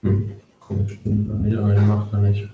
Komisch, nee, aber den macht er nicht.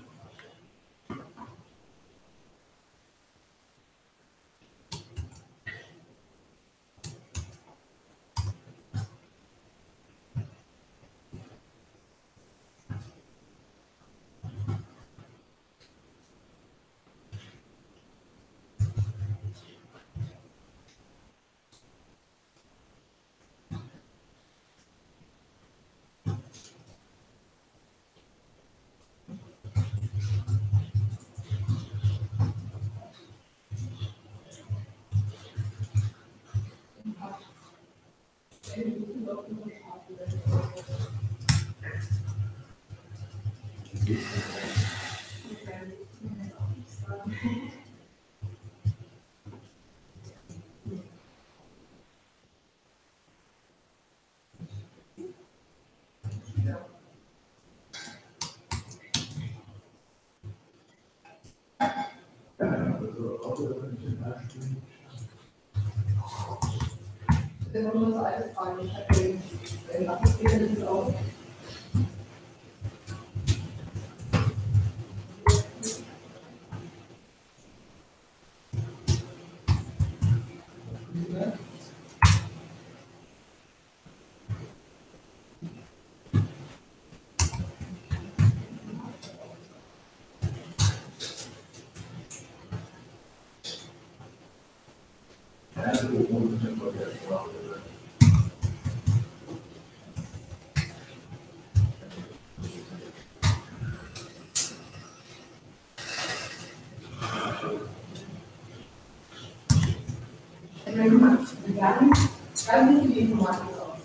Schreiben Sie die Informatik aus.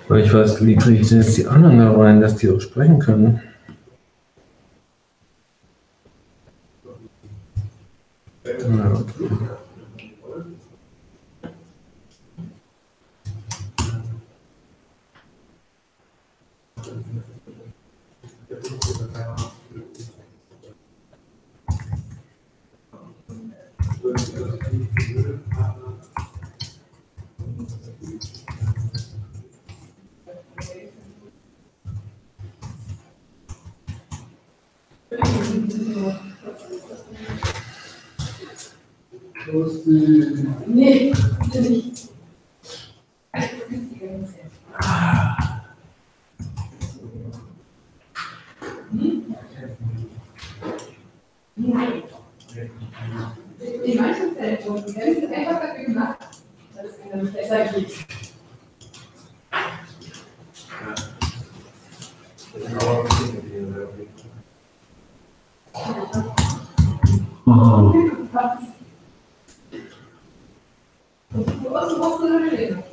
Aber ich weiß, wie kriege ich denn jetzt die anderen da rein, dass die auch sprechen können? Ja, okay. Nee, nicht. In manchen Fällen schon. Wir haben es einfach dafür gemacht, dass es ihnen besser geht. Was musst du denn reden?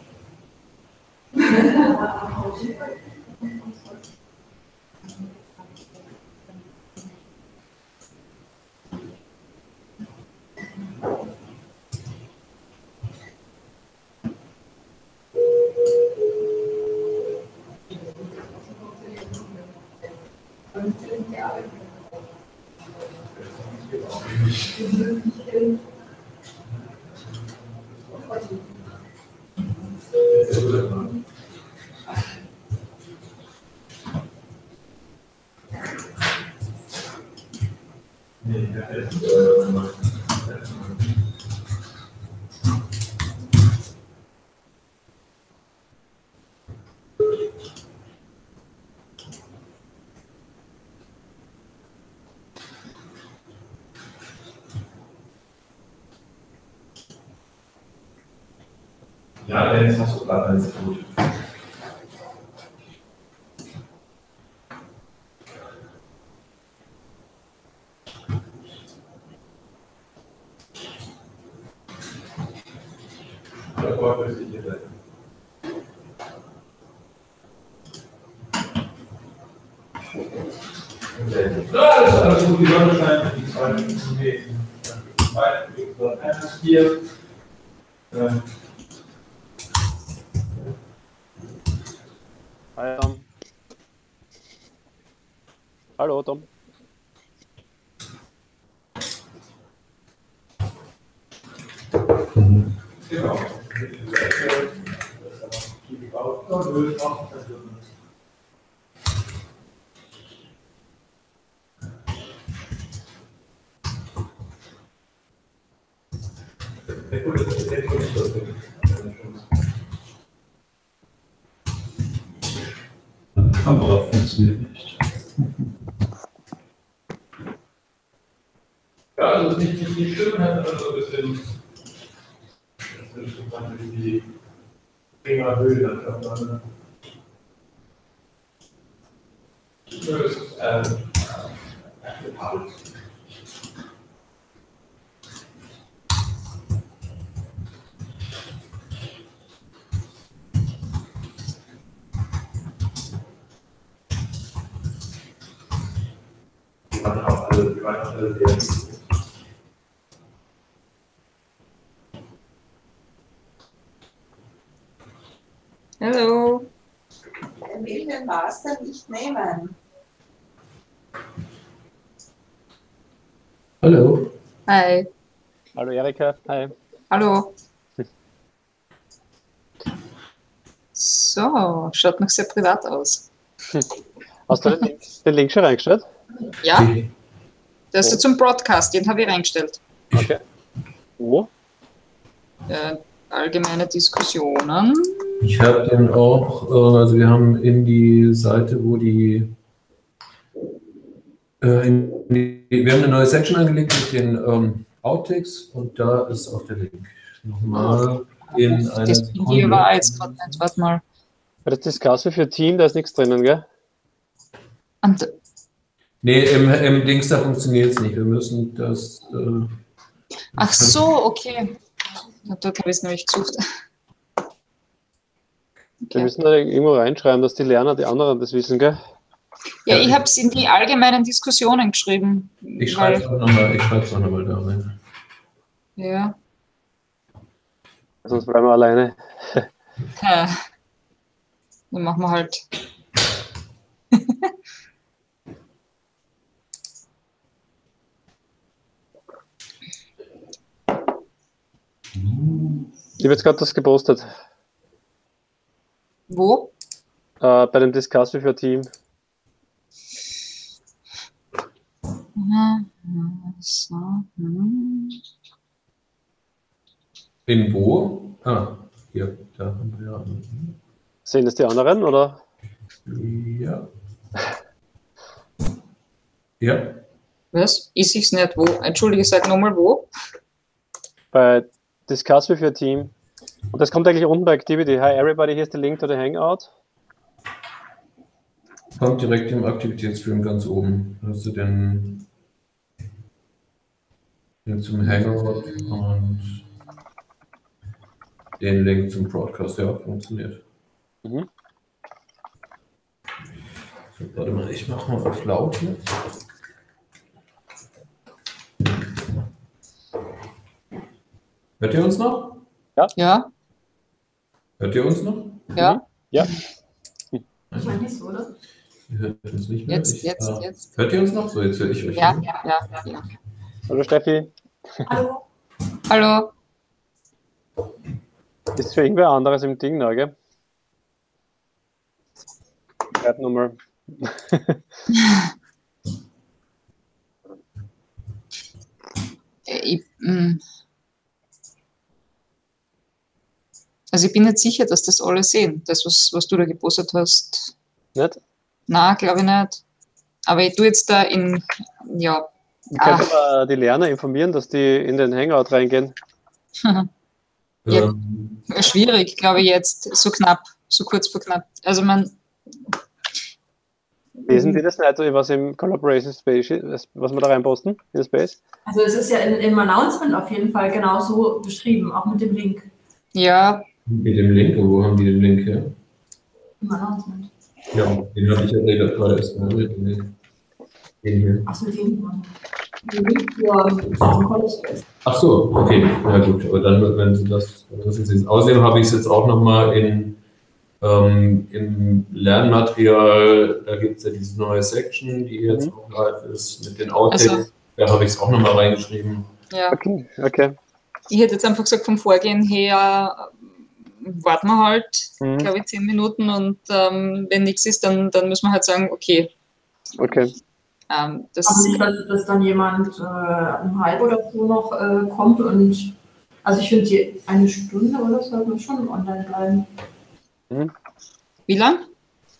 Ja, Dennis, hast du gerade alles gut. Der Gott ist hier sein. Ja, alles gut, die Sonne scheint, die zwei hier. Hi Tom. Hallo Tom. Genau. Kamera funktioniert nicht. Ja, also nicht schön, also ein bisschen die Fingerhöhe dann. Das ist akzeptabel. Die waren alle sehr. Hallo. Er will den Master nicht nehmen. Hallo. Hi. Hallo Erika. Hi. Hallo. So, schaut noch sehr privat aus. Hast du den Link schon reingestellt? Ja, das ist zum Broadcast, den habe ich reingestellt. Okay. Wo? Allgemeine Diskussionen. Ich habe den auch, also wir haben in die Seite, wo wir haben eine neue Section angelegt mit den Outtakes und da ist auch der Link. Nochmal in einer Das Video war jetzt gerade nicht, warte mal. Das Discuss für Team, da ist nichts drinnen, gell? Und, Nee, im Dings da funktioniert es nicht. Wir müssen das. ach so, okay. Dort habe ich es nämlich gesucht. Wir müssen da irgendwo reinschreiben, dass die Lerner, die anderen das wissen, gell? Ja, ich habe es in die allgemeinen Diskussionen geschrieben. Ich schreibe es auch nochmal da rein. Ja. Sonst bleiben wir alleine. Dann machen wir halt. Ich habe jetzt gerade das gepostet. Wo? Bei dem Discuss für Team. So. In wo? Ah, hier, da haben wir ja. Sehen das die anderen, oder? Ja. Ja. Was? Ist ich's nicht? Wo? Entschuldige, sag nochmal wo? Bei Discuss with your Team. Und das kommt eigentlich unten bei Activity. Hi everybody, here's the link to the Hangout. Kommt direkt im Aktivitätsstream ganz oben. Da hast du den zum Hangout und den Link zum Broadcast. Ja, funktioniert. Mhm. So, warte mal, ich mache mal auf laut hier. Hört ihr uns noch? Ja? Hört ihr uns noch? Ja? Ja. Ich meine nicht so, oder? Ihr hört uns nicht mehr. Jetzt. Hört ihr uns noch? So, jetzt höre ich euch. Ja. Hallo Steffi. Hallo. Hallo. Ist für irgendwer anderes im Ding, ne, gell? Schreib nochmal. Also ich bin nicht sicher, dass das alle sehen, das, was du da gepostet hast. Nicht? Nein, glaube ich nicht. Aber ich tue jetzt da in, ja. Ich könnte mal die Lerner informieren, dass die in den Hangout reingehen. Ja, schwierig, glaube ich jetzt, so knapp, so kurz vor knapp. Also man... Lesen die das nicht, was im Collaboration Space ist, was wir da reinposten in den Space? Also es ist ja im Announcement auf jeden Fall genauso beschrieben, auch mit dem Link. Ja. Mit dem Link? Wo haben die den Link her? Im Announcement. Ja, den habe ich ja gerade erst mal den hier. Achso, den Link zum College ist. Ach so, okay, ja gut. Aber dann, wenn Sie das jetzt aussehen, habe ich es jetzt auch nochmal im Lernmaterial. Da gibt es ja diese neue Section, die jetzt auch live ist, mit den Outtakes. Also. Da habe ich es auch nochmal reingeschrieben. Ja. Okay. Ich hätte jetzt einfach gesagt, vom Vorgehen her warten wir halt, glaube ich, 10 Minuten und wenn nichts ist, dann müssen wir halt sagen, okay. Okay. Aber nicht, dass dann jemand um halb oder so noch kommt und also ich finde, eine Stunde oder so sollte man schon online bleiben. Wie lang?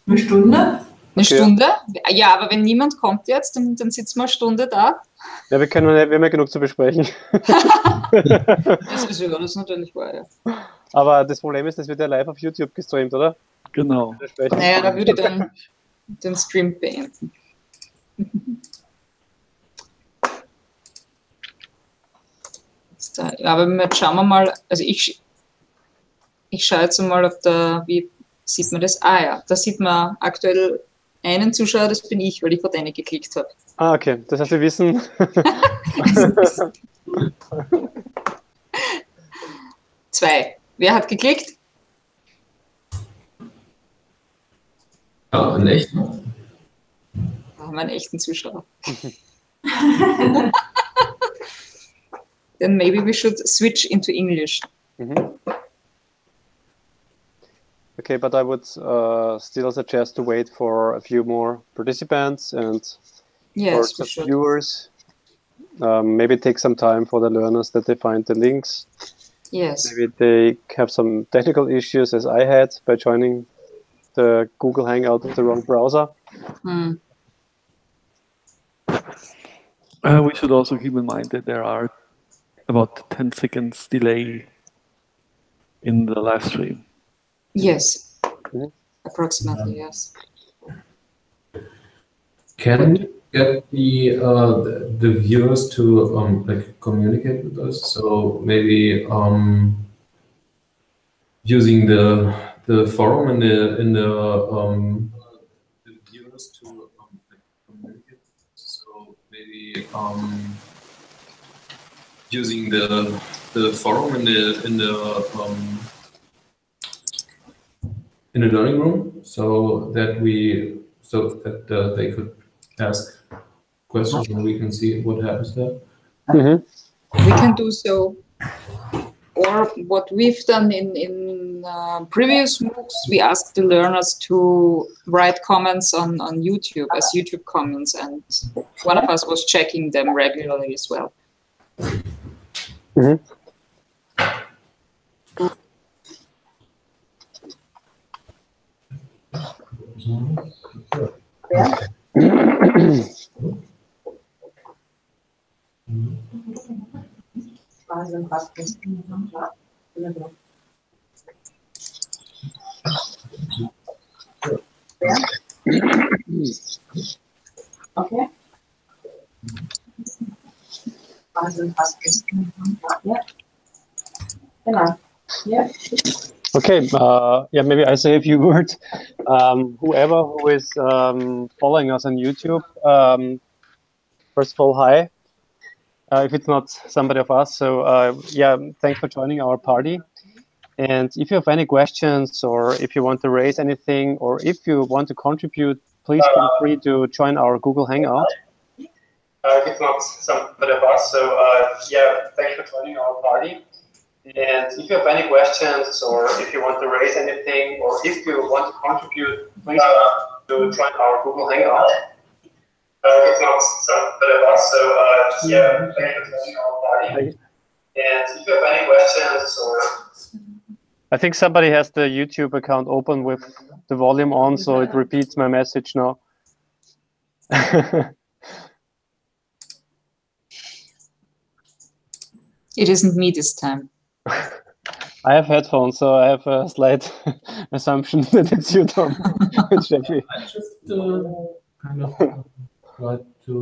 Eine Stunde? Eine Stunde? Ja, aber wenn niemand kommt jetzt, dann sitzen wir eine Stunde da. Ja, wir haben ja genug zu besprechen. Das ist natürlich wahr, ja. Aber das Problem ist, das wird ja live auf YouTube gestreamt, oder? Genau. Naja, da würde ich dann den Stream beenden. Ja, aber jetzt schauen wir mal, also ich schaue jetzt mal auf wie sieht man das? Ah ja, da sieht man aktuell einen Zuschauer, das bin ich, weil ich vor eine geklickt habe. Ah, okay. Das heißt, wir wissen. 2. Wer hat geklickt? Ja, einen echten. Da haben wir einen echten Zuschauer. Then maybe we should switch into English. Okay, but I would still suggest to wait for a few more participants and Yes, for the viewers. Maybe take some time for the learners that they find the links. Yes. Maybe they have some technical issues as I had by joining the Google Hangout with the wrong browser. We should also keep in mind that there are about 10 seconds delay in the live stream. Yes, approximately, yes. Can we get the viewers to like communicate with us? So maybe using the forum in the viewers to like communicate. So maybe using the forum in the learning room, so that they could ask questions and we can see what happens there. We can do so. Or what we've done in previous MOOCs, we asked the learners to write comments on YouTube as YouTube comments, and one of us was checking them regularly as well. Okay. Yeah. Okay, maybe I say a few words. Whoever who is following us on YouTube, first of all, hi. If it's not somebody of us, so thanks for joining our party. And if you have any questions, or if you want to raise anything, or if you want to contribute, please feel free to join our Google Hangout. If it's not somebody of us, so thanks for joining our party. And if you have any questions, or if you want to raise anything, or if you want to contribute, please to join our Google Hangout. If not somebody of us, so thank you for joining our party. And if you have any questions, or I think somebody has the YouTube account open with the volume on, so it repeats my message now. It isn't me this time. I have headphones, so I have a slight assumption that it's you, Tom. It's Jeffrey. I just kind of tried to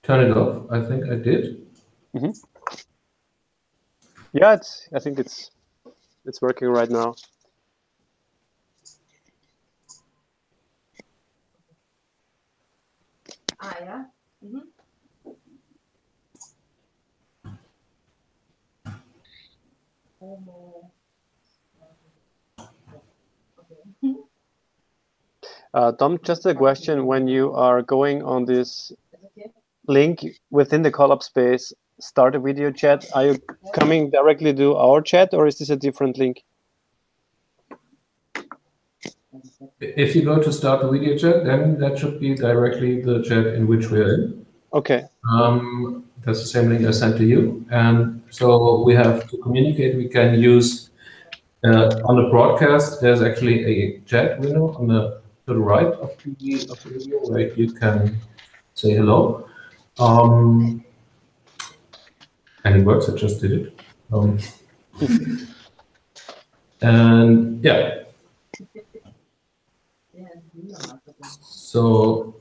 turn it off. I think I did. Yeah, I think it's working right now. Ah, ja. Mhm. Tom, just a question. When you are going on this link within the Collab space, start a video chat, are you coming directly to our chat, or is this a different link? If you go to start the video chat, then that should be directly the chat in which we're in. Okay. That's the same link I sent to you. And so we have to communicate. We can use, on the broadcast, there's actually a chat window on the to the right of the video where you can say hello. And it works, I just did it. And yeah. So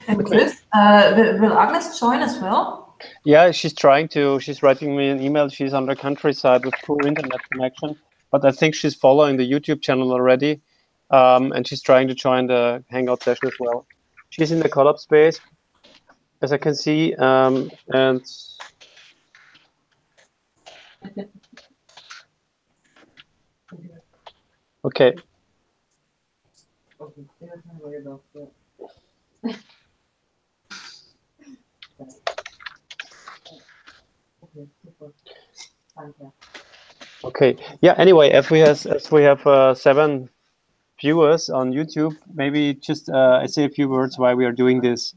And Chris, will Agnes join as well? Yeah, she's trying to. She's writing me an email. She's on the countryside with poor internet connection, but I think she's following the YouTube channel already, and she's trying to join the Hangout session as well. She's in the Collab space, as I can see, and okay. Okay. Yeah. Anyway, if we have 7 viewers on YouTube, maybe just I say a few words why we are doing this,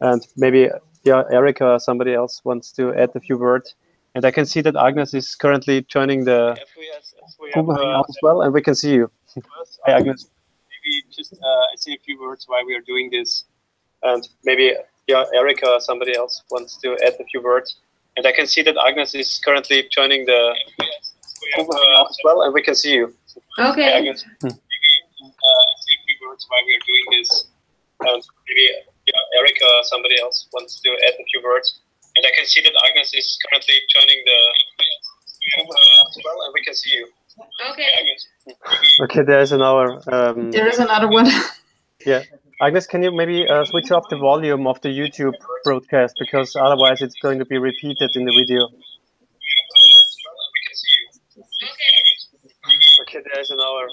and maybe Erica or somebody else wants to add a few words. And I can see that Agnes is currently joining the Google Hangout as well, and we can see you. Hi, Agnes. Maybe just I say a few words why we are doing this, and maybe Erica or somebody else wants to add a few words. And I can see that Agnes is currently joining the Google Hangout as well, and we can see you. Okay. Hi, Agnes. Maybe say a few words why we are doing this, and maybe Erica or somebody else wants to add a few words. And I can see that Agnes is currently joining the Google Hangout as well, and we can see you. Okay. Hi, Agnes. Okay, there's another. There is another one. Yeah. Agnes, can you maybe switch up the volume of the YouTube broadcast, because otherwise it's going to be repeated in the video. Okay, there's another.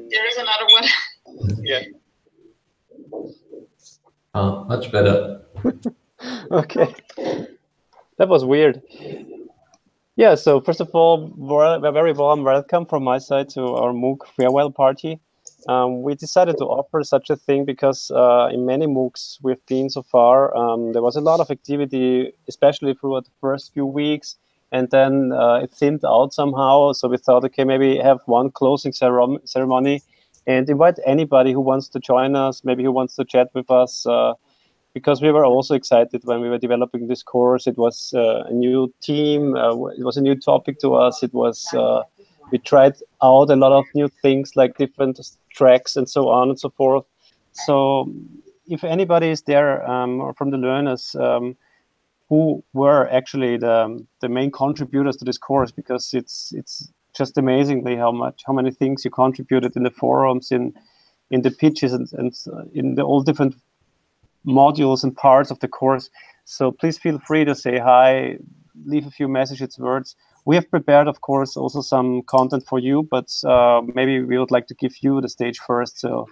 There is another one. Yeah. much better. Okay. That was weird. Yeah, so first of all, a very warm welcome from my side to our MOOC farewell party. We decided to offer such a thing because in many MOOCs we've been so far, there was a lot of activity, especially throughout the first few weeks, and then it thinned out somehow. So we thought, okay, maybe have one closing ceremony and invite anybody who wants to join us, maybe who wants to chat with us, because we were also excited when we were developing this course. It was a new team, it was a new topic to us. It was we tried out a lot of new things like different tracks and so on and so forth. So if anybody is there or from the learners who were actually the main contributors to this course, because it's just amazingly how many things you contributed in the forums, in the pitches, and in the all different modules and parts of the course. So please feel free to say hi, leave a few messages, words. We have prepared, of course, also some content for you, but maybe we would like to give you the stage first. So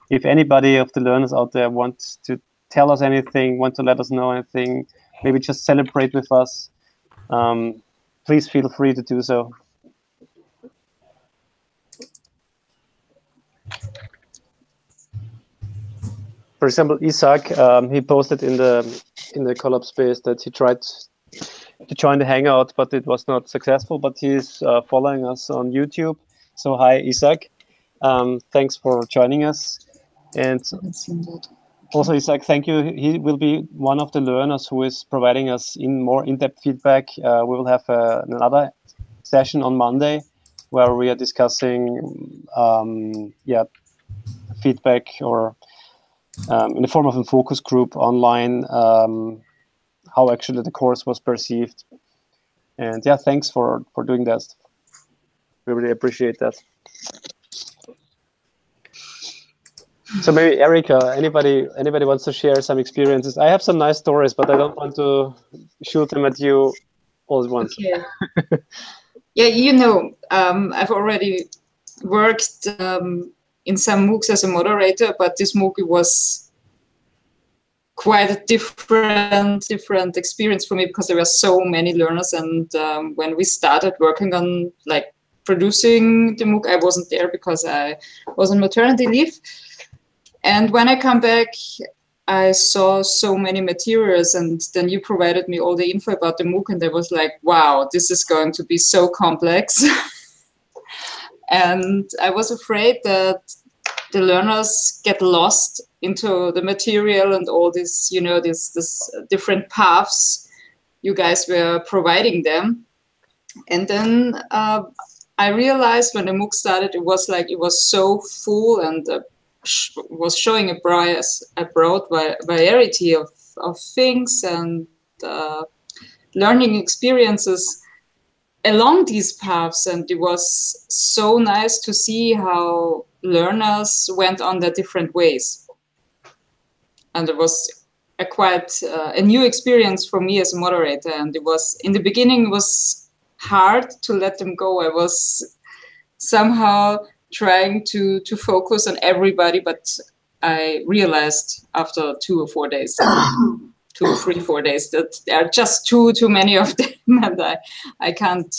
if anybody of the learners out there wants to tell us anything, want to let us know anything, maybe just celebrate with us, please feel free to do so. For example, Isaac, he posted in the Collab space that he tried to join the Hangout, but it was not successful. But he's following us on YouTube. So hi, Isaac. Thanks for joining us. And also, Isaac, thank you. He will be one of the learners who is providing us more in-depth feedback. We will have another session on Monday where we are discussing feedback, or in the form of a focus group online, how actually the course was perceived. And yeah, thanks for doing that. We really appreciate that. So maybe Erica, anybody wants to share some experiences? I have some nice stories, but I don't want to shoot them at you all at once. Okay. Yeah, you know, I've already worked in some MOOCs as a moderator, but this MOOC was quite a different experience for me because there were so many learners. And when we started working on like producing the MOOC, I wasn't there because I was on maternity leave. And when I come back, I saw so many materials, and then you provided me all the info about the MOOC, and I was like, wow, this is going to be so complex. And I was afraid that the learners get lost into the material and all this, you know, this different paths you guys were providing them. And then I realized when the MOOC started, it was so full and was showing a broad variety of things and learning experiences along these paths. And it was so nice to see how learners went on their different ways. And it was quite a new experience for me as a moderator. And it was, in the beginning, it was hard to let them go. I was somehow trying to focus on everybody, but I realized after 2 or 4 days, 2 or 3, 4 days, that there are just too many of them, and I can't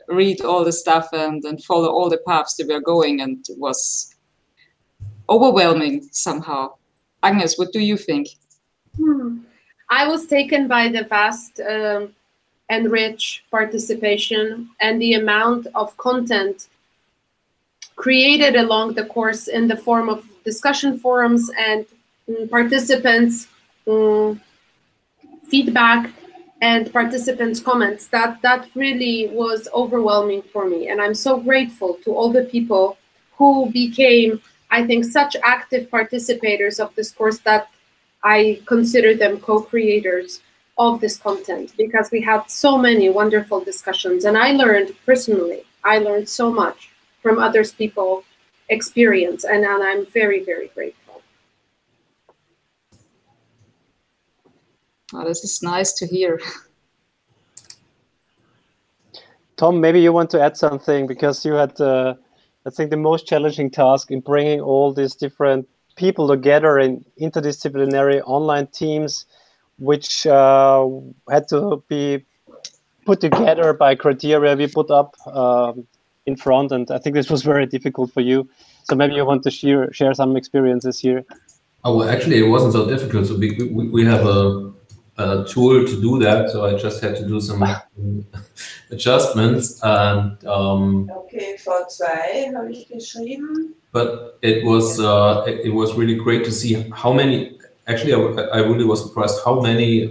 read all the stuff and follow all the paths they were going, and it was overwhelming somehow. Agnes, what do you think? I was taken by the vast and rich participation and the amount of content created along the course in the form of discussion forums and participants' feedback and participants' comments. That really was overwhelming for me. And I'm so grateful to all the people who became, I think, such active participators of this course that I consider them co-creators of this content, because we had so many wonderful discussions. And I learned personally, so much from others people's experience, and I'm very, very grateful. Oh, this is nice to hear. Tom, maybe you want to add something, because you had, I think, the most challenging task in bringing all these different people together in interdisciplinary online teams, which had to be put together by criteria we put up in front, and I think this was very difficult for you. So maybe you want to share some experiences here. Oh, well, actually, it wasn't so difficult. So we have a tool to do that. So I just had to do some adjustments. And Okay, V2 habe ich geschrieben. But it was really great to see how many. Actually, I really was surprised how many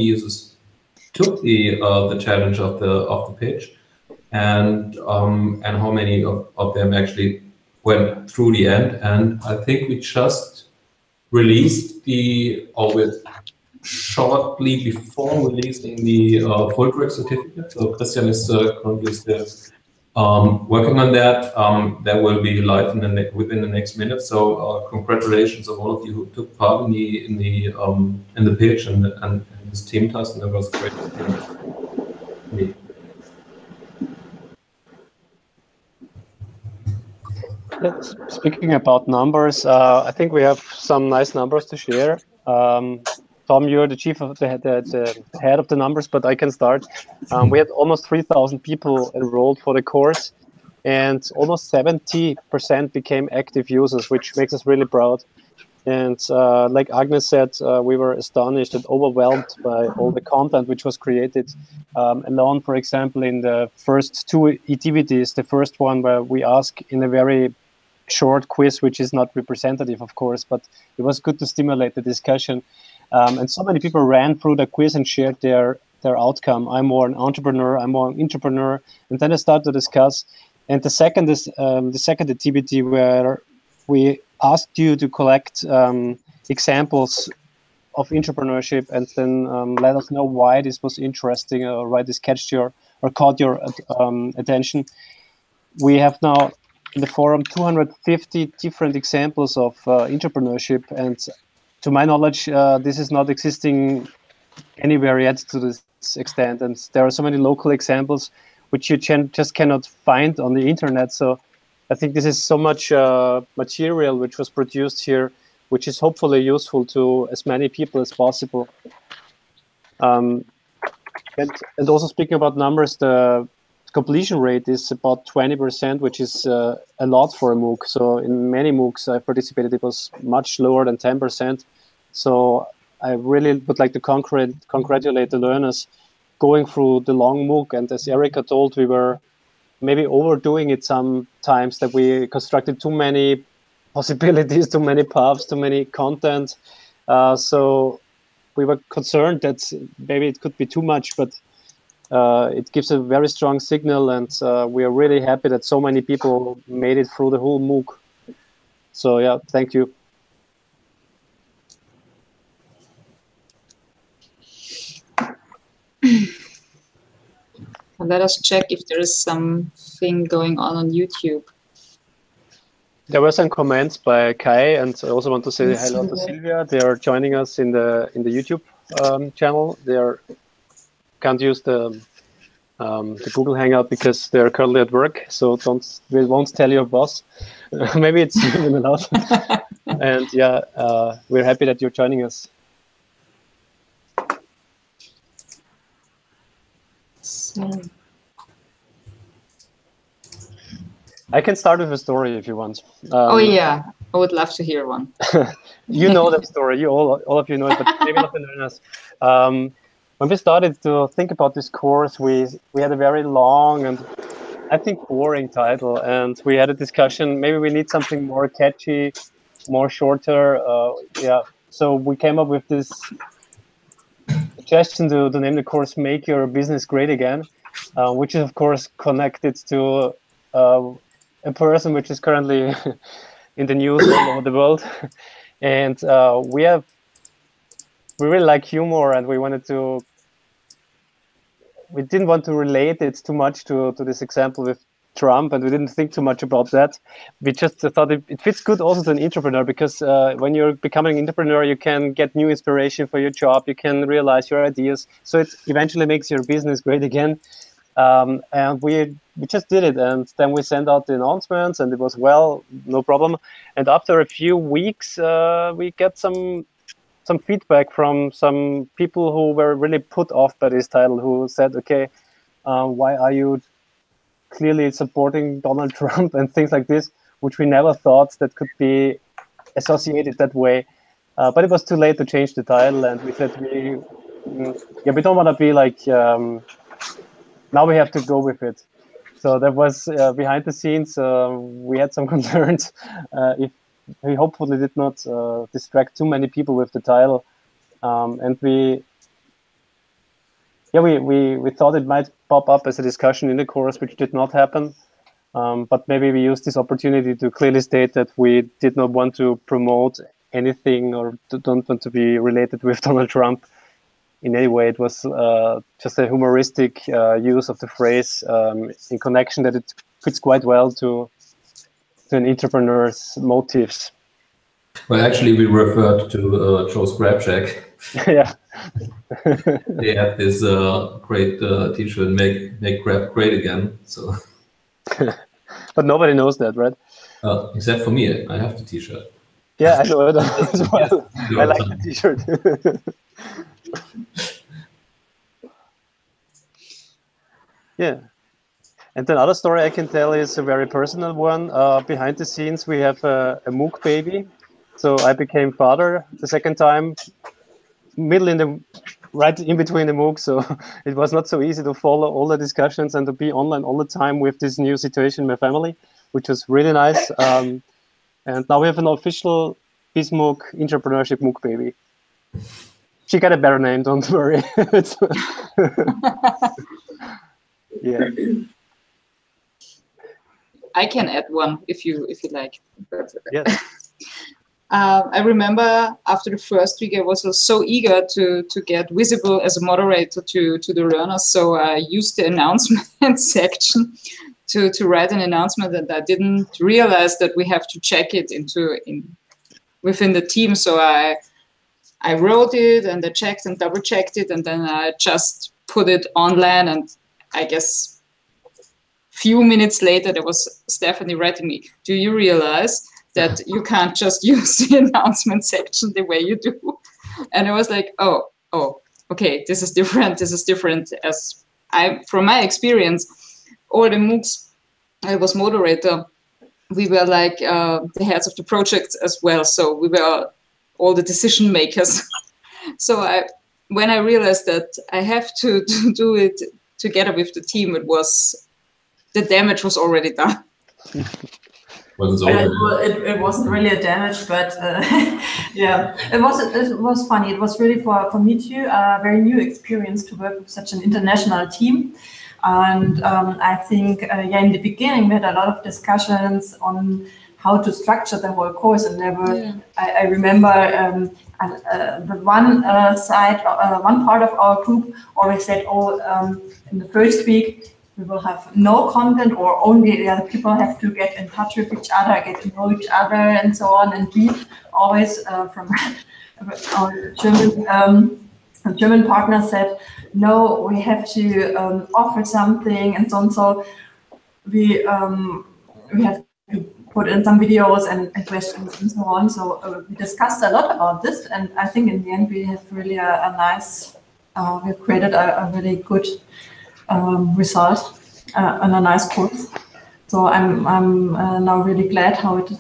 users took the challenge of the pitch. And how many of them actually went through the end. And I think we just released shortly before releasing the full track certificate. So Christian is currently still working on that. That will be live within the next minute. So congratulations of all of you who took part in the pitch and this team task, and that was great. Speaking about numbers, I think we have some nice numbers to share. Tom, you're the chief of the head of the numbers, but I can start. We had almost 3,000 people enrolled for the course, and almost 70% became active users, which makes us really proud. And like Agnes said, we were astonished and overwhelmed by all the content which was created. Alone, for example, in the first 2 activities, the first one where we ask in a very short quiz, which is not representative, of course, but it was good to stimulate the discussion. And so many people ran through the quiz and shared their outcome. I'm more an entrepreneur, I'm more an entrepreneur. And then I started to discuss. And the second is the second activity where we asked you to collect examples of entrepreneurship, and then let us know why this was interesting or why this caught your attention. We have now in the forum 250 different examples of entrepreneurship, and to my knowledge, this is not existing anywhere yet to this extent. And there are so many local examples which you just cannot find on the internet. So I think this is so much material which was produced here, which is hopefully useful to as many people as possible. And also speaking about numbers, the completion rate is about 20%, which is a lot for a MOOC. So in many MOOCs I participated, it was much lower than 10%. So I really would like to congratulate the learners going through the long MOOC. And as Erika told, we were maybe overdoing it sometimes, that we constructed too many possibilities, too many paths, too many content. So we were concerned that maybe it could be too much, but it gives a very strong signal, and we are really happy that so many people made it through the whole MOOC. So yeah, thank you. Let us check if there is something going on YouTube. There were some comments by Kai, and I also want to say hello to Silvia. They are joining us in the YouTube channel. They can't use the Google Hangout because they are currently at work, so we won't tell your boss. Maybe it's even allowed. And yeah, we're happy that you're joining us. So. I can start with a story if you want. Oh yeah, I would love to hear one. You know that story. You all of you know it, but maybe not the learners. When we started to think about this course, we had a very long and I think boring title, and we had a discussion. Maybe we need something more catchy, more shorter. Yeah, so we came up with this suggestion to name the course "Make Your Business Great Again," which is of course connected to a person which is currently in the news all over the world, and we really like humor, and we didn't want to relate it too much to this example with Trump, and we didn't think too much about that. We just thought it fits good also to an entrepreneur, because when you're becoming an entrepreneur, you can get new inspiration for your job, you can realize your ideas, so it eventually makes your business great again. And we just did it, and then we sent out the announcements, and it was, well, no problem. And after a few weeks, we get some feedback from some people who were really put off by this title, who said, okay, why are you clearly supporting Donald Trump and things like this, which we never thought that could be associated that way. But it was too late to change the title, and we said we don't want to be like, now we have to go with it. So that was behind the scenes. We had some concerns if we hopefully did not distract too many people with the title, and we thought it might pop up as a discussion in the course, which did not happen. But maybe we used this opportunity to clearly state that we did not want to promote anything or don't want to be related with Donald Trump in any way. It was just a humoristic use of the phrase in connection that it fits quite well to an entrepreneur's motives. Well, actually, we referred to Joe's Grab Shack. Yeah. They have this great t-shirt, make Grab great again. So, but nobody knows that, right? Except for me, I have the t-shirt. Yeah, I know it as well. I like the t-shirt. Yeah. And another story I can tell is a very personal one. Behind the scenes, we have a MOOC baby. So I became father the second time, right in between the MOOC. So it was not so easy to follow all the discussions and to be online all the time with this new situation in my family, which was really nice. And now we have an official BizMOOC entrepreneurship MOOC baby. She got a better name, don't worry. Yeah. I can add one if you like. Yes. I remember after the first week, I was so eager to get visible as a moderator to the learners. So I used the announcement section to write an announcement, and I didn't realize that we have to check it within the team. So I wrote it and I checked and double checked it, and then I just put it online. And I guess few minutes later, there was Stephanie writing me, "Do you realize that you can't just use the announcement section the way you do?" And I was like, oh, okay, this is different. This is different. As from my experience, all the MOOCs I was moderator, we were like the heads of the projects as well. So we were all the decision makers. So when I realized that I have to do it together with the team, the damage was already done. It wasn't really a damage, but yeah, it was funny. It was really for me too a very new experience to work with such an international team. And I think in the beginning we had a lot of discussions on how to structure the whole course, and there were I remember the one part of our group always said, in the first week we will have no content, or only the other people have to get in touch with each other, get to know each other, and so on. And we always, from our German partner, said, no, we have to offer something, and so on. So we have to put in some videos and questions and so on. So we discussed a lot about this, and I think in the end we have really a nice, we've created a really good result and a nice course. So I'm now really glad how it's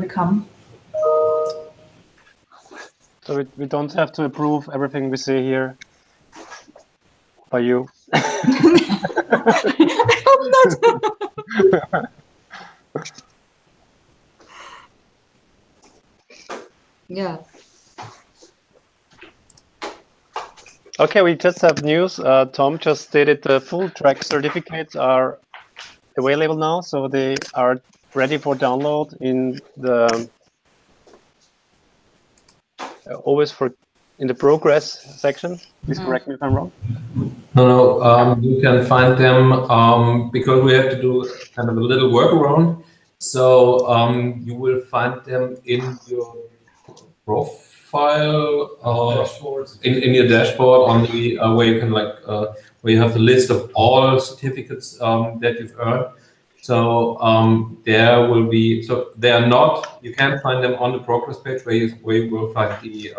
become. So we don't have to approve everything we say here by you. I hope not. Yeah. Okay, we just have news. Tom just stated the full track certificates are available now, so they are ready for download in the in the progress section. Please correct me if I'm wrong. No, you can find them because we have to do kind of a little workaround. So you will find them in your profile, in your dashboard on the where you can where you have the list of all certificates that you've earned. So there will be, so they are not, you can find them on the progress page where you will find the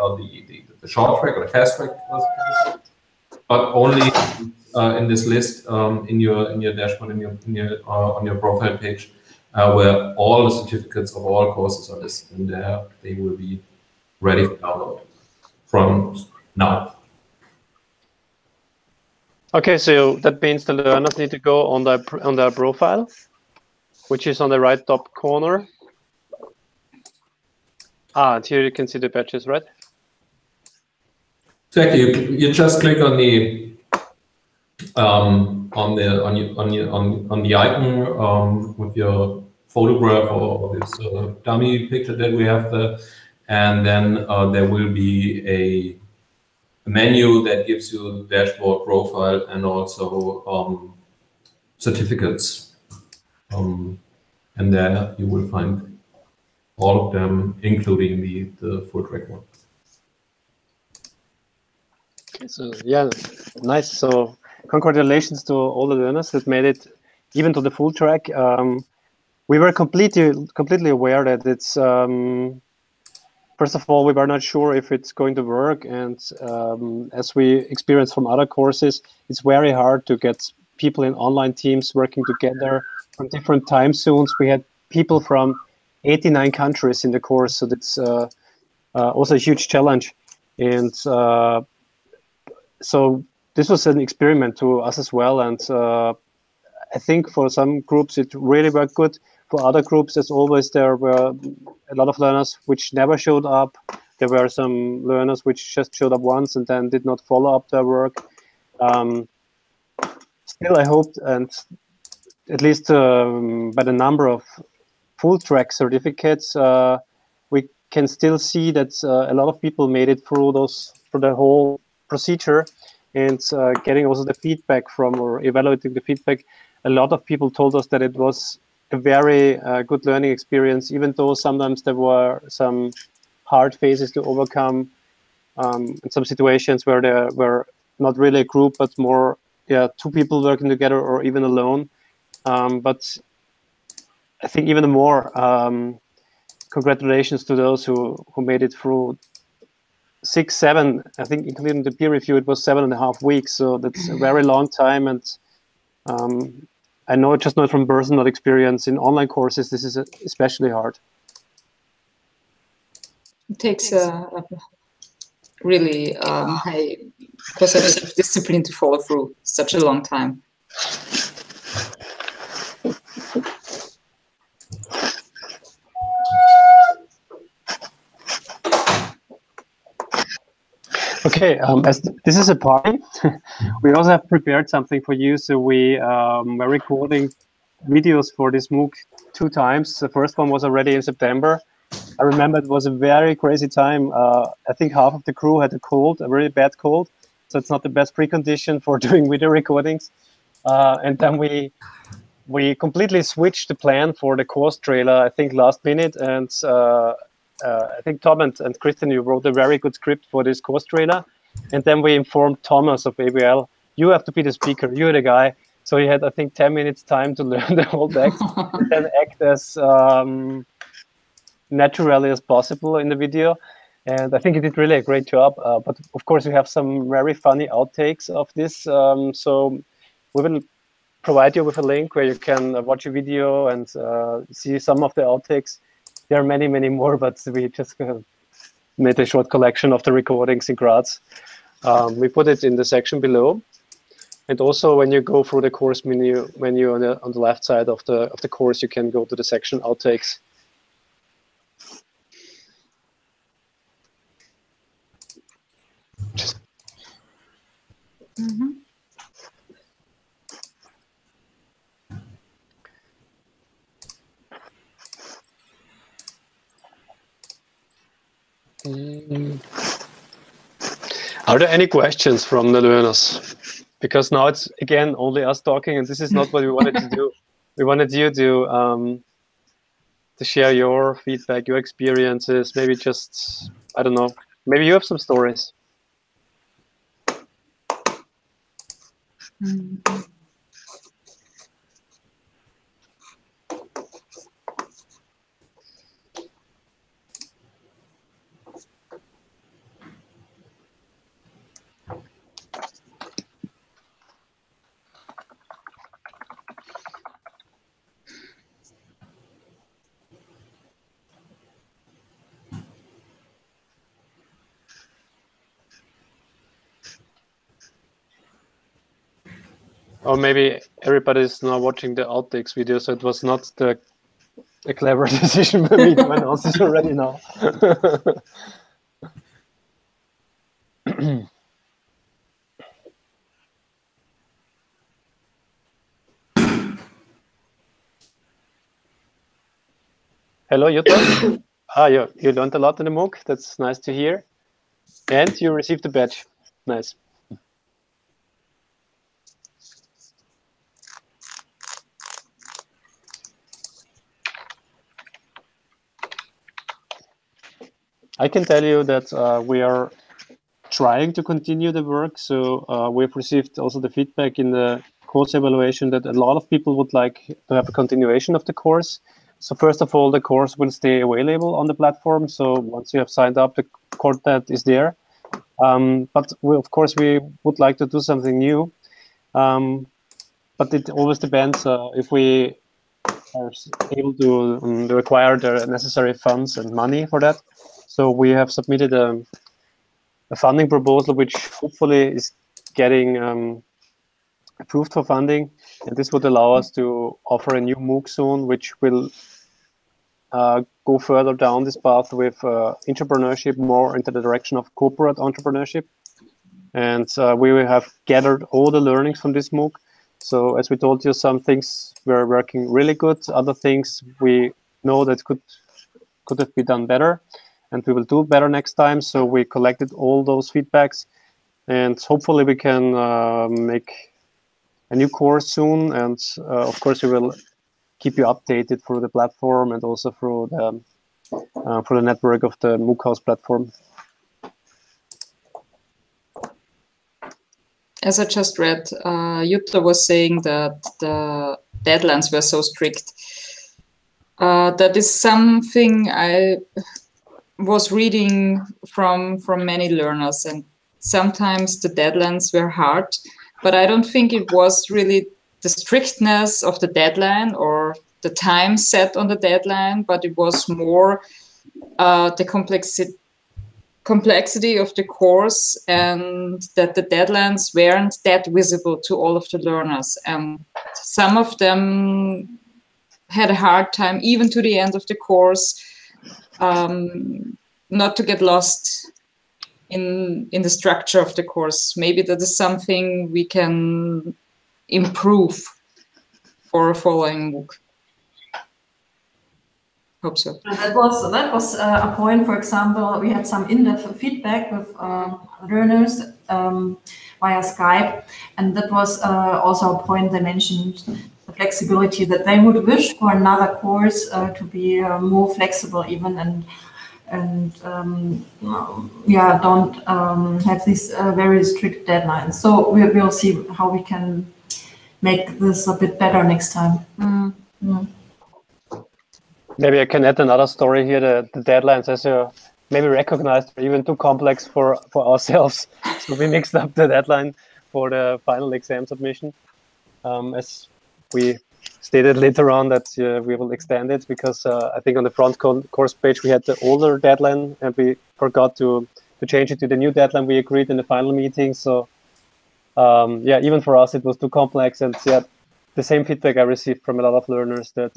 short track or the fast track, but only in this list in your dashboard on your profile page where all the certificates of all courses are listed, and there they will be ready for download from now. Okay, so that means the learners need to go on their profile, which is on the right top corner. And here you can see the badges, right? Exactly. You just click on the icon with your photograph or this dummy picture that we have there, and then there will be a menu that gives you dashboard, profile, and also certificates. And there you will find all of them, including the full track one. So yeah, nice. So congratulations to all the learners that made it even to the full track. We were completely aware that it's first of all, we were not sure if it's going to work, and as we experienced from other courses, it's very hard to get people in online teams working together from different time zones. We had people from 89 countries in the course, so that's also a huge challenge. And so this was an experiment to us as well, and I think for some groups it really worked good. For other groups, as always, there were a lot of learners which never showed up. There were some learners which just showed up once and then did not follow up their work. Still, I hope, and at least by the number of full track certificates, we can still see that a lot of people made it through the whole procedure, and getting also the feedback from, or evaluating the feedback. A lot of people told us that it was a very good learning experience, even though sometimes there were some hard phases to overcome, in some situations where there were not really a group, but more, two people working together or even alone. But I think even more, congratulations to those who made it through 6, 7, I think including the peer review, it was 7.5 weeks. So that's a very long time. And I know, just not from personal experience, in online courses, this is especially hard. It takes a really high percentage of discipline to follow through such a long time. Okay, as this is a party, we also have prepared something for you. So we are recording videos for this MOOC 2 times. The first one was already in September. I remember it was a very crazy time. I think half of the crew had a cold, a very bad cold. So it's not the best precondition for doing video recordings. And then we completely switched the plan for the course trailer, I think, last minute. And I think Tom and Christian, you wrote a very good script for this course trailer. And then we informed Thomas of ABL, you have to be the speaker, you're the guy. So he had, I think, 10 minutes time to learn the whole text and then act as naturally as possible in the video. And I think he did really a great job. But of course, we have some very funny outtakes of this. So we will provide you with a link where you can watch a video and see some of the outtakes. There are many, many more, but we just made a short collection of the recordings in Graz. We put it in the section below. And also, when you go through the course menu on the left side of the course, you can go to the section outtakes. Mm-hmm. Are there any questions from the learners? Because now it's, again, only us talking, and this is not what we wanted to do. We wanted you to share your feedback, your experiences, maybe just, I don't know, maybe you have some stories. Mm-hmm. Or maybe everybody's now watching the outtakes video, so it was not a clever decision by me to announce this already now. Hello, Jutta. You learned a lot in the MOOC. That's nice to hear. And you received the badge. Nice. I can tell you that we are trying to continue the work. So we've received also the feedback in the course evaluation that a lot of people would like to have a continuation of the course. So first of all, the course will stay available on the platform. So once you have signed up, the content is there. But of course, we would like to do something new. But it always depends if we are able to acquire the necessary funds and money for that. So we have submitted a funding proposal, which hopefully is getting approved for funding. And this would allow us to offer a new MOOC soon, which will go further down this path with entrepreneurship, more into the direction of corporate entrepreneurship. And we will have gathered all the learnings from this MOOC. So as we told you, some things were working really good. Other things we know that could have been done better, and we will do better next time. So we collected all those feedbacks, and hopefully we can make a new course soon. And of course, we will keep you updated through the platform and also through the network of the mooc.House platform. As I just read, Jutta was saying that the deadlines were so strict. That is something I was reading from many learners, and sometimes the deadlines were hard, but I don't think it was really the strictness of the deadline or the time set on the deadline, but it was more the complexity of the course, and that the deadlines weren't that visible to all of the learners. And some of them had a hard time, even to the end of the course, not to get lost in the structure of the course. Maybe that is something we can improve for a following MOOC. Hope so. That was a point. For example, we had some in-depth feedback with learners via Skype, and that was also a point they mentioned, the flexibility, that they would wish for another course to be more flexible even, and yeah, don't have these very strict deadlines. So we'll see how we can make this a bit better next time. Maybe I can add another story here. The deadlines, as you maybe recognized, are even too complex for ourselves. So we mixed up the deadline for the final exam submission. As we stated later on that we will extend it, because I think on the front course page we had the older deadline, and we forgot to change it to the new deadline we agreed in the final meeting. So yeah, even for us it was too complex. And yeah, the same feedback I received from a lot of learners, that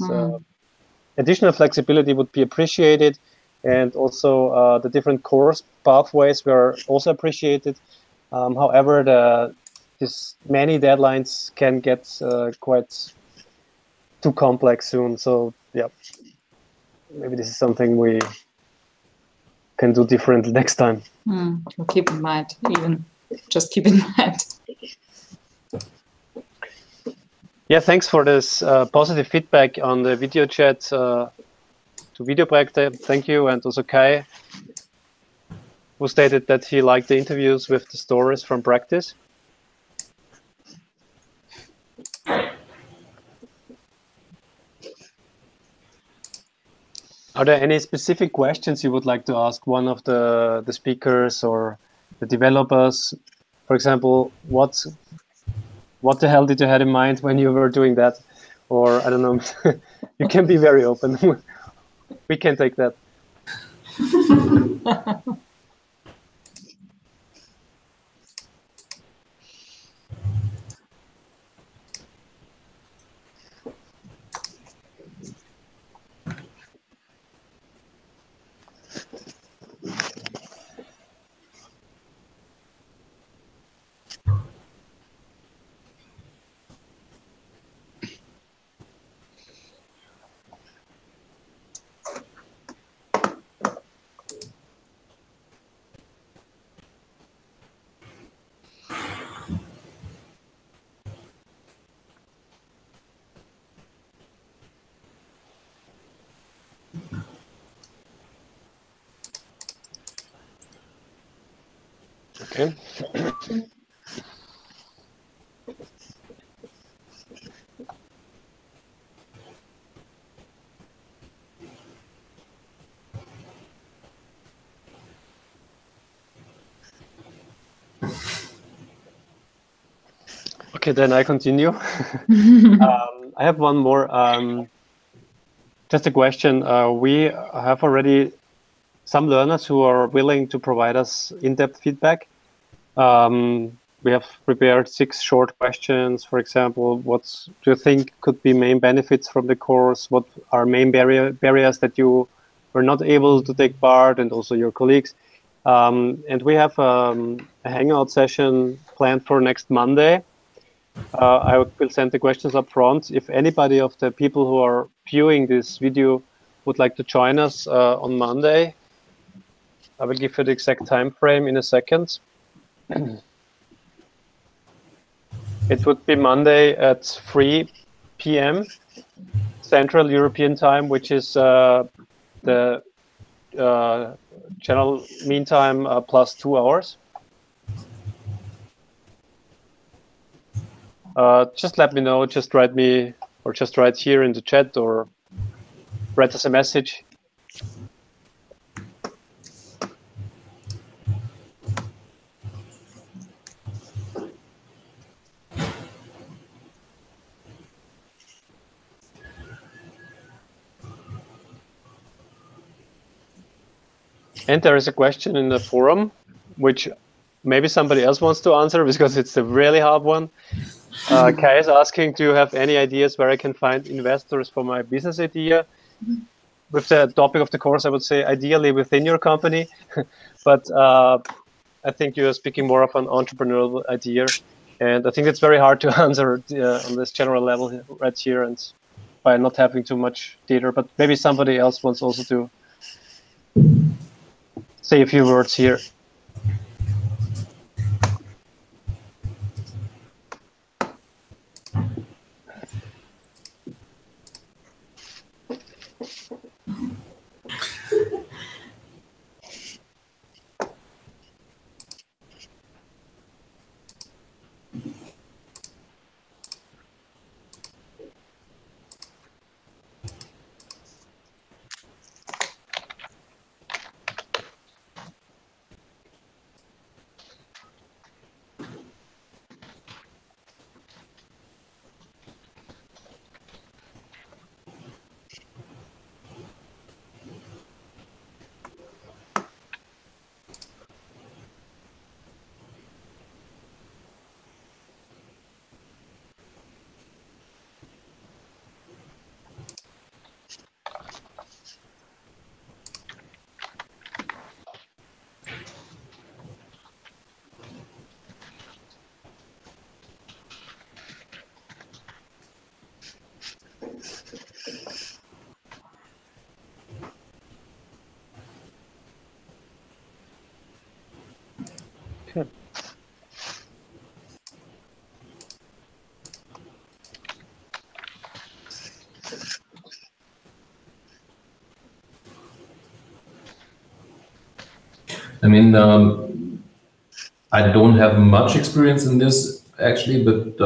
additional flexibility would be appreciated, and also the different course pathways were also appreciated. However, this many deadlines can get quite too complex soon. So yeah, maybe this is something we can do different next time. We'll keep in mind, just keep in mind. Yeah, thanks for this positive feedback on the video chat to Video Projekte. Thank you. And also Kai, who stated that he liked the interviews with the stories from practice. Are there any specific questions you would like to ask one of the speakers or the developers? For example, what the hell did you have in mind when you were doing that? Or I don't know, you can be very open. We can take that. Okay. Okay, then I continue. I have one more. Just a question. We have already some learners who are willing to provide us in-depth feedback. We have prepared 6 short questions. For example, what do you think could be main benefits from the course? What are main barriers that you were not able to take part, and also your colleagues? And we have a hangout session planned for next Monday. I will send the questions up front. If anybody of the people who are viewing this video would like to join us on Monday, I will give you the exact time frame in a second. It would be Monday at 3 p.m. Central European Time, which is the general mean time plus 2 hours. Just let me know, just write me, or just write here in the chat, or write us a message. And there is a question in the forum, which maybe somebody else wants to answer because it's a really hard one. Kai is asking, do you have any ideas where I can find investors for my business idea? With the topic of the course, I would say ideally within your company, but I think you are speaking more of an entrepreneurial idea. And I think it's very hard to answer on this general level right here and by not having too much data, but maybe somebody else wants also to say a few words here. Okay. I mean, I don't have much experience in this actually, but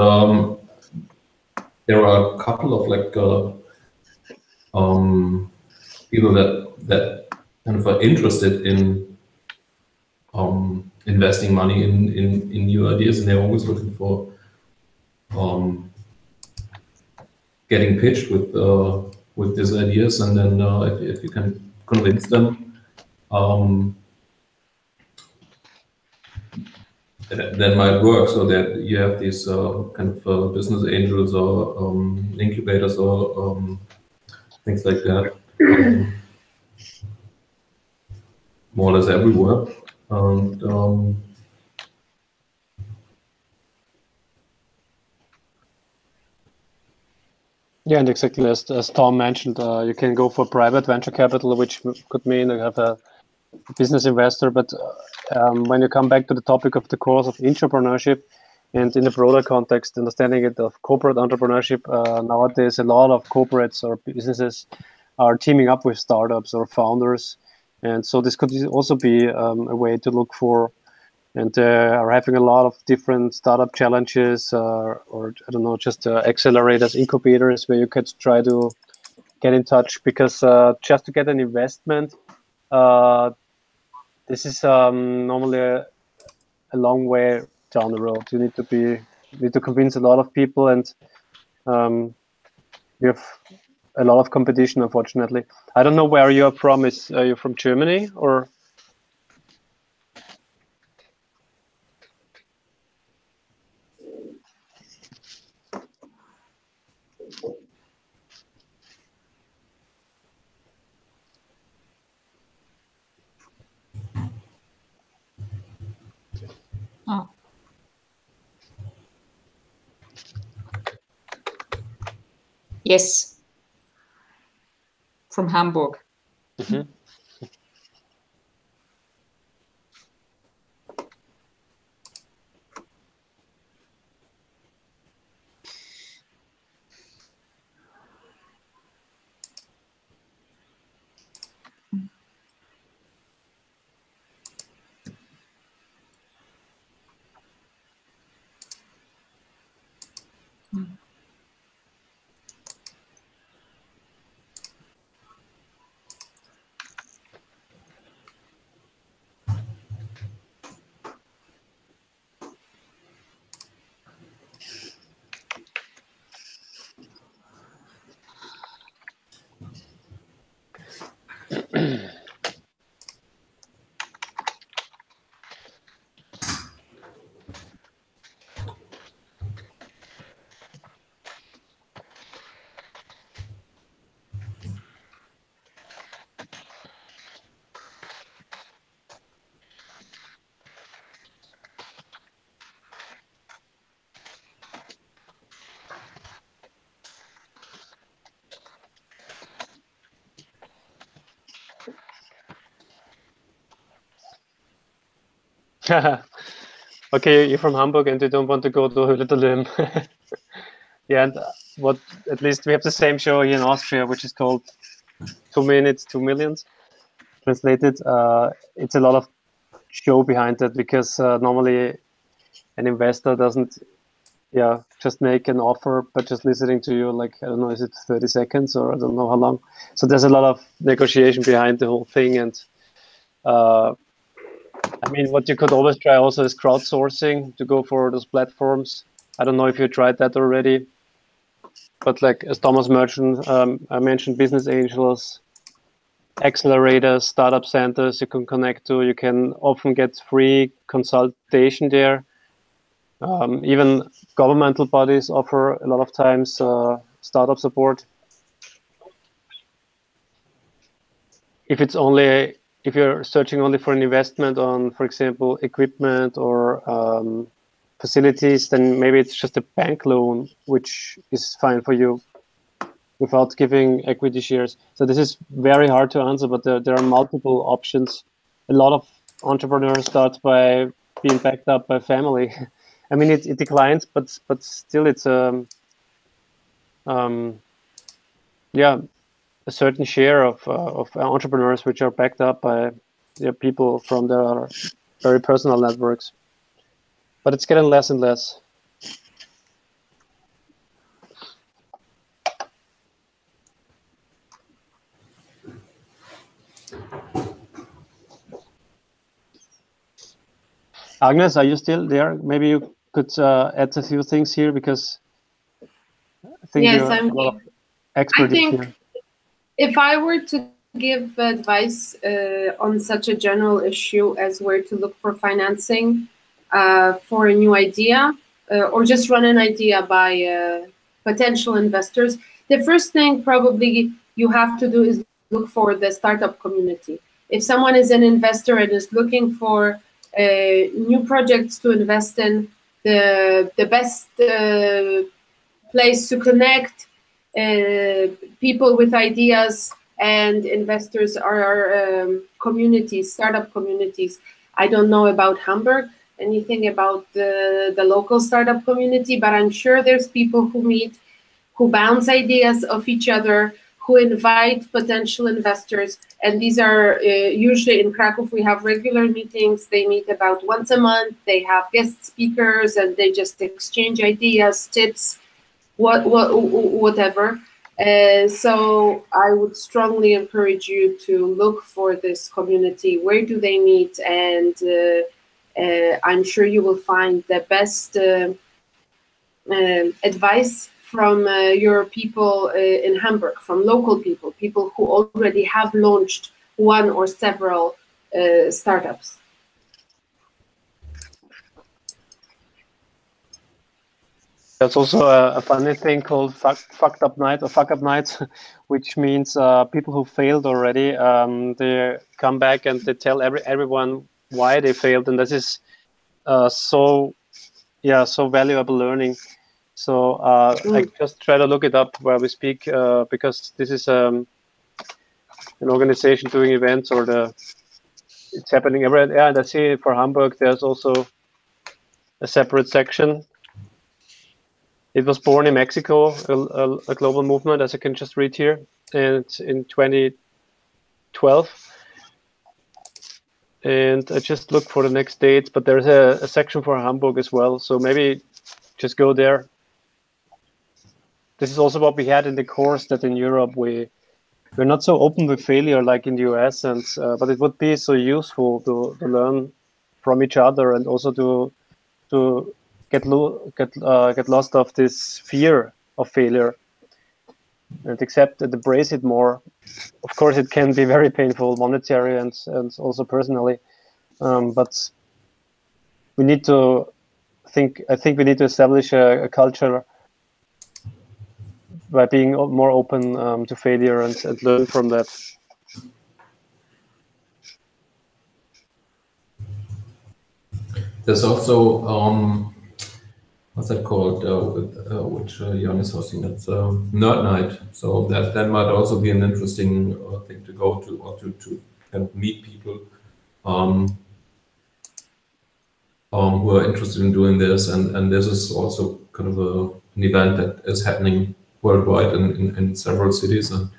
there are a couple of like people that kind of are interested in investing money in new ideas, and they're always looking for getting pitched with these ideas, and then if you can convince them. That might work, so that you have these kind of business angels or incubators or things like that, more or less everywhere. And yeah, and exactly as Tom mentioned, you can go for private venture capital, which could mean you have a business investor. But when you come back to the topic of the course of entrepreneurship, and in the broader context, understanding it of corporate entrepreneurship, nowadays a lot of corporates or businesses are teaming up with startups or founders. And so this could also be a way to look for, and are having a lot of different startup challenges or I don't know, just accelerators, incubators where you could try to get in touch, because just to get an investment, this is normally a long way down the road. You need to convince a lot of people, and we have a lot of competition, unfortunately. I don't know where you're from. Are you from Germany or? Oh. Yes. from Hamburg. Mm-hmm. Okay, you're from Hamburg and you don't want to go to Hülle. Yeah, and what at least we have the same show here in Austria, which is called 2 Minutes, 2 Millions. Translated, it's a lot of show behind that because normally an investor doesn't, just make an offer, but just listening to you, like, I don't know, is it 30 seconds or I don't know how long. So there's a lot of negotiation behind the whole thing. And I mean, what you could always try also is crowdsourcing to go for those platforms. I don't know if you tried that already, but like as Thomas mentioned, I mentioned business angels, accelerators, startup centers you can connect to. You can often get free consultation there. Even governmental bodies offer a lot of times startup support. If you're searching only for an investment on, for example, equipment or facilities, then maybe it's just a bank loan, which is fine for you without giving equity shares. So this is very hard to answer, but there are multiple options. A lot of entrepreneurs start by being backed up by family. I mean, it declines, but still it's a certain share of entrepreneurs which are backed up by people from their very personal networks. But it's getting less and less. Agnes, are you still there? Maybe you could add a few things here because I think Yes, you have a lot of expertise I think here. if I were to give advice on such a general issue as where to look for financing for a new idea or just run an idea by potential investors, the first thing probably you have to do is look for the startup community. If someone is an investor and is looking for new projects to invest in, the best place to connect people with ideas and investors are communities, startup communities. I don't know about Hamburg, anything about the local startup community, but I'm sure there's people who meet, who bounce ideas of each other, who invite potential investors. And these are usually in Krakow, we have regular meetings. They meet about once a month. They have guest speakers and they just exchange ideas, tips, whatever. So I would strongly encourage you to look for this community. Where do they meet? And I'm sure you will find the best advice from your people in Hamburg, from local people, people who already have launched one or several startups. There's also a funny thing called fucked up night or fuck up nights, which means people who failed already, they come back and they tell everyone why they failed, and this is so valuable learning. So I just try to look it up where we speak because this is an organization doing events, or it's happening everywhere. Yeah, and I see for Hamburg there's also a separate section. It was born in Mexico, a global movement, as I can just read here, and in 2012. And I just look for the next dates, but there's a section for Hamburg as well. So maybe just go there. This is also what we had in the course, that in Europe we're not so open with failure like in the US, and but it would be so useful to learn from each other, and also to get lost of this fear of failure and accept and embrace it more. Of course, it can be very painful, monetary and also personally, but we need to I think we need to establish a culture by being more open to failure and learn from that. There's also what's that called? Which Jan is hosting? That's Nerd Night. So that might also be an interesting thing to go to, or to kind of meet people who are interested in doing this. And this is also kind of an event that is happening worldwide in several cities. And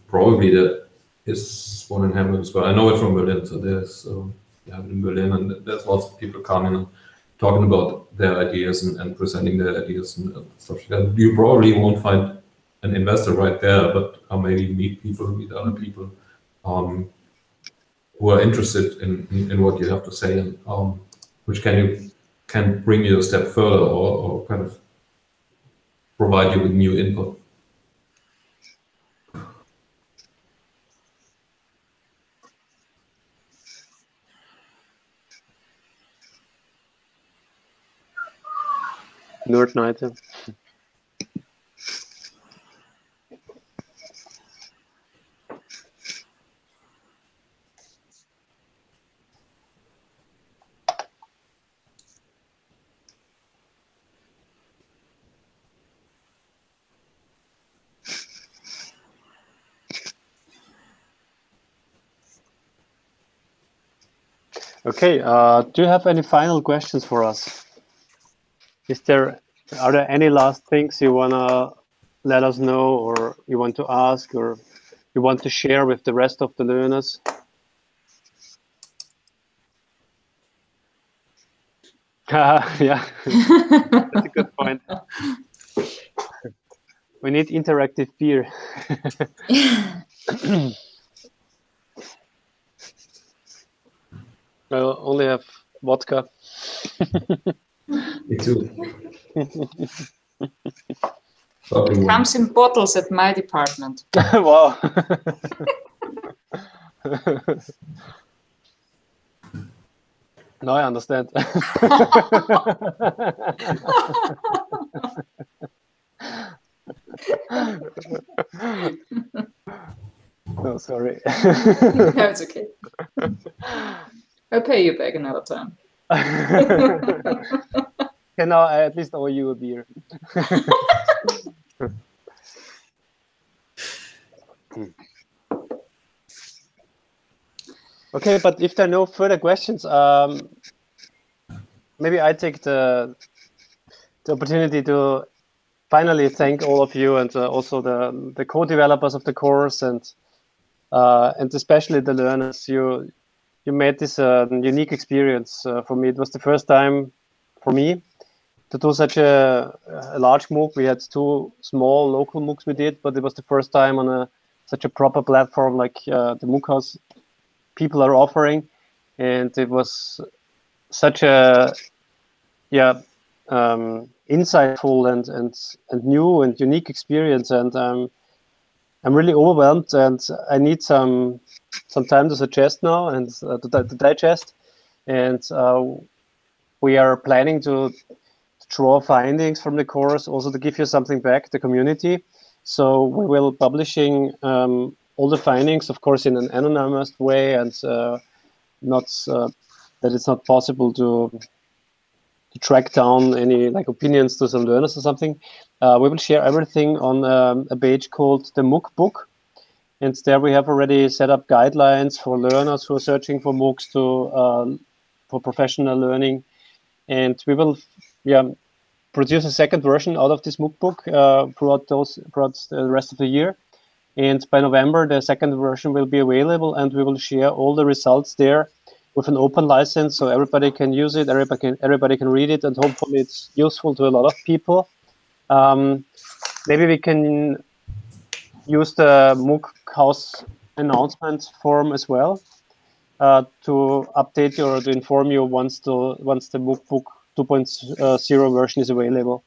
probably there is one in Hamburg as well. I know it from Berlin, so there's in Berlin, and there's lots of people coming and talking about their ideas and presenting their ideas and stuff like that. You probably won't find an investor right there, but maybe meet other people who are interested in what you have to say, and which can bring you a step further, or kind of provide you with new input. Nerd Night. Okay, do you have any final questions for us? Are there any last things you wanna let us know, or you want to ask, or you want to share with the rest of the learners? Yeah, that's a good point. We need interactive beer. I only have vodka. Me too. It comes in bottles at my department. Wow. Now I understand. No, sorry. No, it's okay. I'll pay you back another time. Okay, now I at least owe you a beer. Okay, but if there are no further questions, maybe I take the opportunity to finally thank all of you, and also the co-developers of the course, and especially the learners. You made this a unique experience for me. It was the first time for me to do such a large MOOC. We had 2 small local MOOCs we did, but it was the first time on such a proper platform like the mooc.House people are offering, and it was such a insightful and new and unique experience, and I'm really overwhelmed, and I need some time to suggest now and to digest, and we are planning to draw findings from the course, also to give you something back, the community. So we will publishing all the findings, of course, in an anonymous way, and not that it's not possible to track down any opinions to some learners or something. We will share everything on a page called the MOOC book, And there we have already set up guidelines for learners who are searching for MOOCs for professional learning. And we will produce a second version out of this MOOC book throughout the rest of the year. And by November, the second version will be available, and we will share all the results there with an open license, so everybody can use it, everybody can read it, and hopefully it's useful to a lot of people. Maybe we can use the mooc.House announcement form as well to update you or to inform you once the MOOC book 2.0 version is available.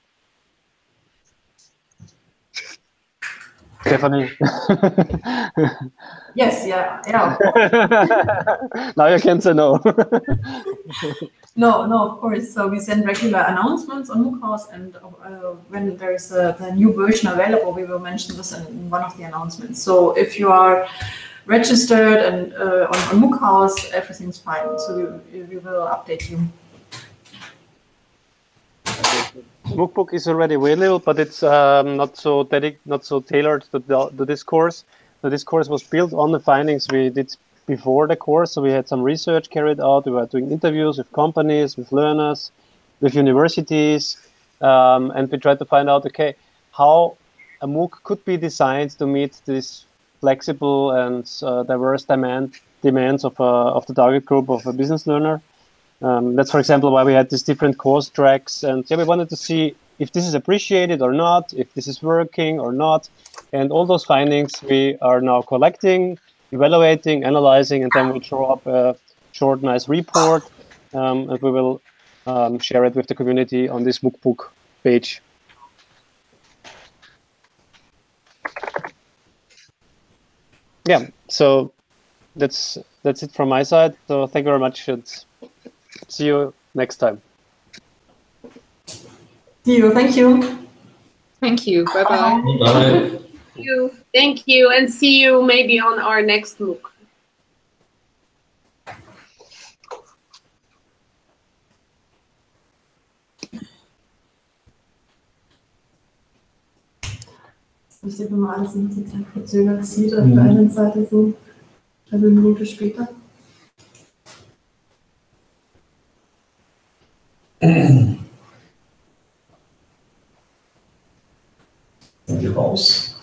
Stephanie. Yes, yeah. Now you can say no. No, of course. So we send regular announcements on mooc.House, and when there is the new version available, we will mention this in one of the announcements. So if you are registered and on mooc.House, everything's fine. So we will update you. MOOC book is already available, but it's not so tailored to this course. So this course was built on the findings we did before the course. So we had some research carried out. We were doing interviews with companies, with learners, with universities, and we tried to find out, okay, how a MOOC could be designed to meet this flexible and diverse demands of the target group of a business learner. That's, for example, why we had these different course tracks, and we wanted to see if this is appreciated or not, if this is working or not, and all those findings we are now collecting, evaluating, analyzing, and then we'll throw up a short, nice report, and we will share it with the community on this MOOC book page. Yeah, so that's it from my side. So thank you very much, and see you next time. See you. Thank you. Thank you. Bye-bye. Bye. Thank you, and see you maybe on our next MOOC. Ich sehe, wenn man alles in der Zeit verzögert sieht, auf der einen Seite so eine Minute später. Sind wir raus?